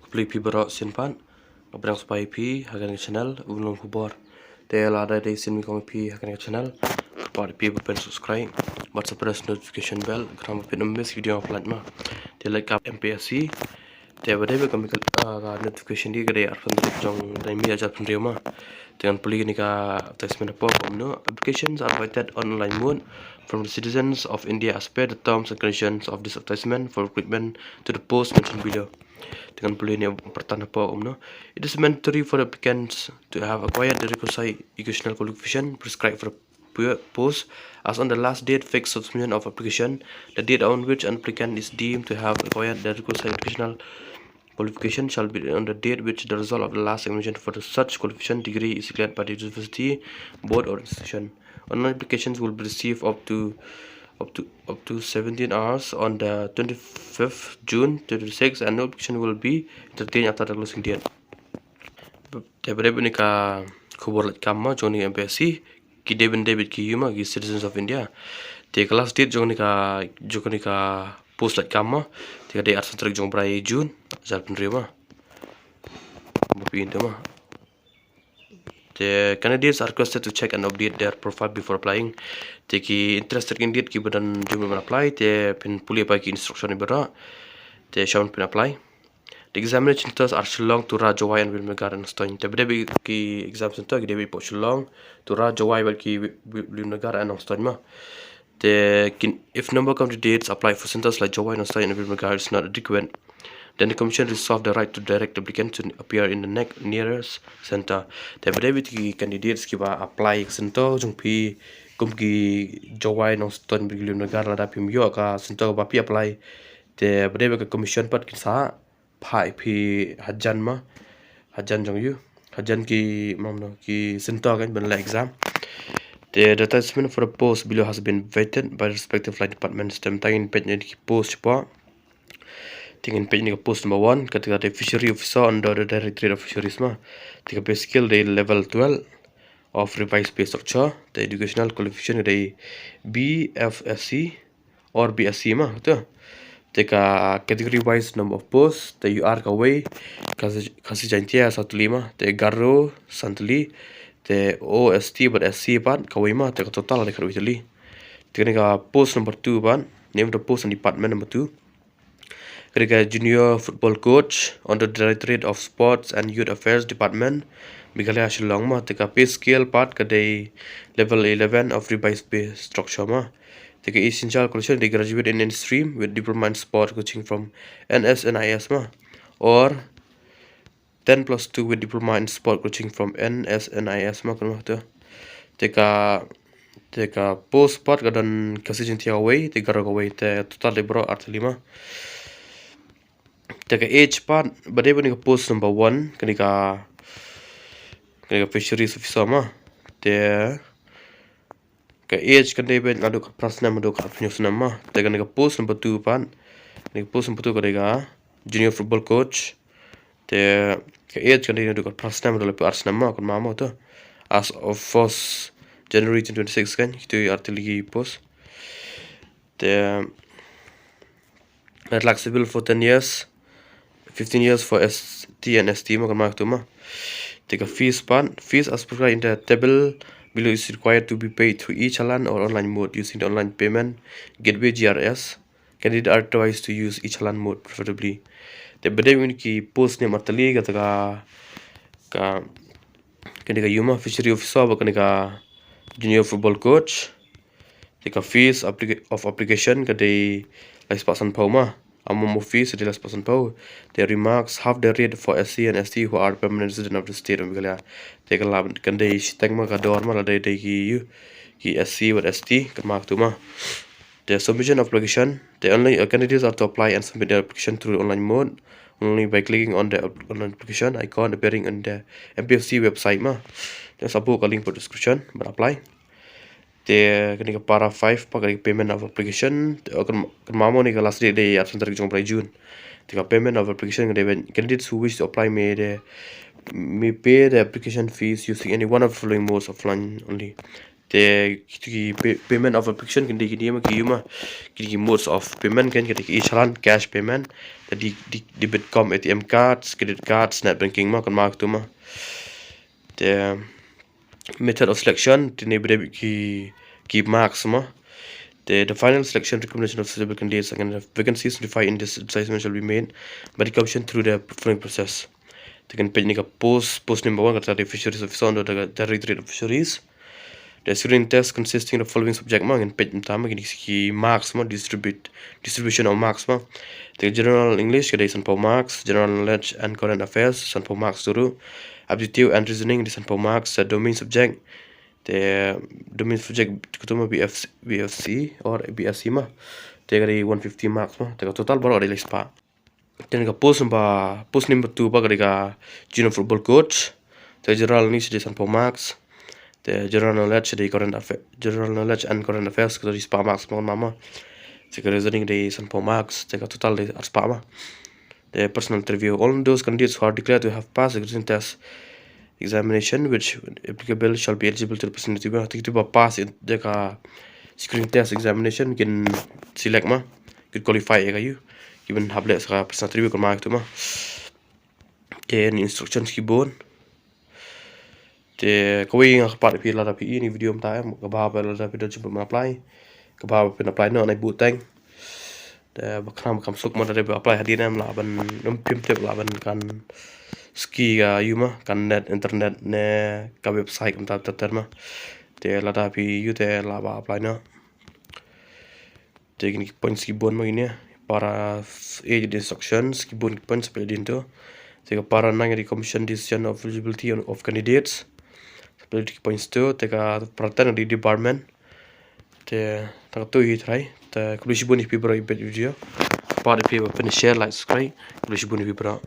Beli pi berok sin pan, berang supaya pi hagan channel ulung KHUBOR. Tela ada di sin mi kong pi hagan channel. Pada pi berpen subscribe, buat press notification bell, kerana pi numbers video upload mah. Laitkam MPSC. Tiada ada kami notification dia kedai arfan jong dari mi ajar pendiri mah. Dengan pulih ni ka attachment apa komno applications are invited online mode from the citizens of India as per the terms and conditions of this attachment for recruitment to the post mentioned below. Dengan pulih ni pertanda apa komno, it is mandatory for applicants to have acquired the requisite educational qualification prescribed for post as on the last date fixed submission of application, the date on which an applicant is deemed to have acquired the requisite educational qualification shall be on the date which the result of the last examination for the such qualification degree is declared by the university, board or institution. Online applications will be received up to 17 hours on the 25th June 2026 and no application will be entertained after the closing date. Daripada ni ka KHUBOR Laitkam joining MPSC ki David ki yuma ki citizens of India. Te kelas date joining ka post Laitkam te ada arsan tarik jong berai June zal penerima. Bupin tu mah. The candidates are requested to check and update their profile before applying. Te ki interested candidate ki badan jumlah apply te pin pulih bagi instruction ibara. Te shawn pin apply. The examination centers are Shillong, Tura, Jawai and Wilmegar and Stoin. Te beda ki exam center ki dewi po Shillong, Tura, Jawai bagi Wilmegar and Stoin mah. If number of candidates apply for centers like Jawai and Stoin and Wilmegar is not adequate, then the commission reserves the right to direct applicants to appear in the nearest center. Te beda ki candidates ki ba apply center jung pi kum ki Jawai and Stoin bagi Wilmegar la da pi myo ka center ba pi apply. Te beda ki commission pat ki sa pai pi hajan ma hajan jong yu hajan ki mamno ki center kan ben la exam. The advertisement for the post below has been vetted by the respective flight departments. Tem tangin page ni ki post pa tingin page ni post number 1 ketika the fishery officer under the directorate of fisheries ma tika pay skill day level 12 of revised pay structure, the educational qualification day BFSC or BSc ma tu. Teka category wise number of posts, the UR kawai kasih jantia 15, the Garo Santli, the OST but SC pan kawai ma teka total ada karo Italy. Teka post number 2 pan, name the post and department number 2. Teka junior football coach under the Directorate of Sports and Youth Affairs Department, Meghalaya Shillong ma teka pay scale part kadai level 11 of revised pay structure ma. The essential qualification they graduate in any stream with diploma in sport coaching from NSNIS ma or 10+2 with diploma in sport coaching from NSNIS ma kan tu. Teka post part kadan kasih jentia away te garo away te total libro art 5. Teka age part badai ni post number 1 kanika fisheries officer ma te ke age kan dia ngadu ka prasna madu ka penyus nama te kan post number 2 pan ni post number 2 ka junior football coach te ke age kan dia ngadu ka prasna madu lepas arsnama kan mama tu as of 1st January 2026 kan itu artillery post te relaxable for 10 years 15 years for ST and ST kan mama tu mah te ka fees as per in the table below is required to be paid through e-challan or online mode using the online payment gateway GRS. Candidate are advised to use e-challan mode preferably. The beda ki post ni martali kata ka yuma fishery officer ba ka junior football coach. The fees of application kadai lais pasan pau ma among fees de las pasan pau. The remarks half the rate for SC and ST who are permanent resident of the state of Meghalaya. Take a lab kan dai sitang ma ka dor ma la dai ki SC or ST kan mak tu ma. The submission of application, the only candidates are to apply and submit their application through online mode only by clicking on the online application icon appearing on the MPSC website ma. Just abu ka link for description but apply. The kanika para 5 pa payment of application kan mamo ni last date day absent tarik jong June. The payment of application candidates who wish to apply may pay the application fees using any one of the following modes offline only. the payment of application can di ma ki modes of payment kan ki chalan cash payment the debit com ATM cards credit cards net banking ma kan mark tu ma the method of selection the neighbor ki marks ma the final selection recommendation of suitable candidates and vacancies notified in this advertisement shall be made by the commission through the following process. They can page post number 1 kata fisheries officer under the directorate of fisheries. The screening test consisting of the following subject ma and page pertama ki marks ma distribution of marks ma. The general English kada isan marks, general knowledge and current affairs isan marks dulu. Aptitude and reasoning isan marks, the domain subject the domain subject kutuma BFC or BSc ma te kada 150 marks ma te total baru ada list pa. Then post number 2 pa kada junior football coach. The general English isan marks. The general knowledge the general knowledge and current affairs kada spa marks ma mama. The reasoning the isan marks te total the spa ma. The personal interview, all those candidates who are declared to have passed the written test examination which applicable shall be eligible to represent the tiba pass in the screening test examination can select ma can qualify you given hable sa personal interview kan mark tu ma then instructions keyboard the kawai nga part pi la pi ni video mta ka ba la video jumpa apply ka ba pen apply no nai butang the bakam suk mo da apply hadinam la ban pim tep la ban kan ski yuma kan net internet ne ka website kam ta terma te la da pi yu te la ba apply na te ni points ki bon magini para age instructions ki bon points pe dinto te ka para nang di commission decision of eligibility of candidates eligibility points to te ka pratan di department te ta to hi trai te kulisi bon pi bro video para pi share like subscribe kulisi bon pi bro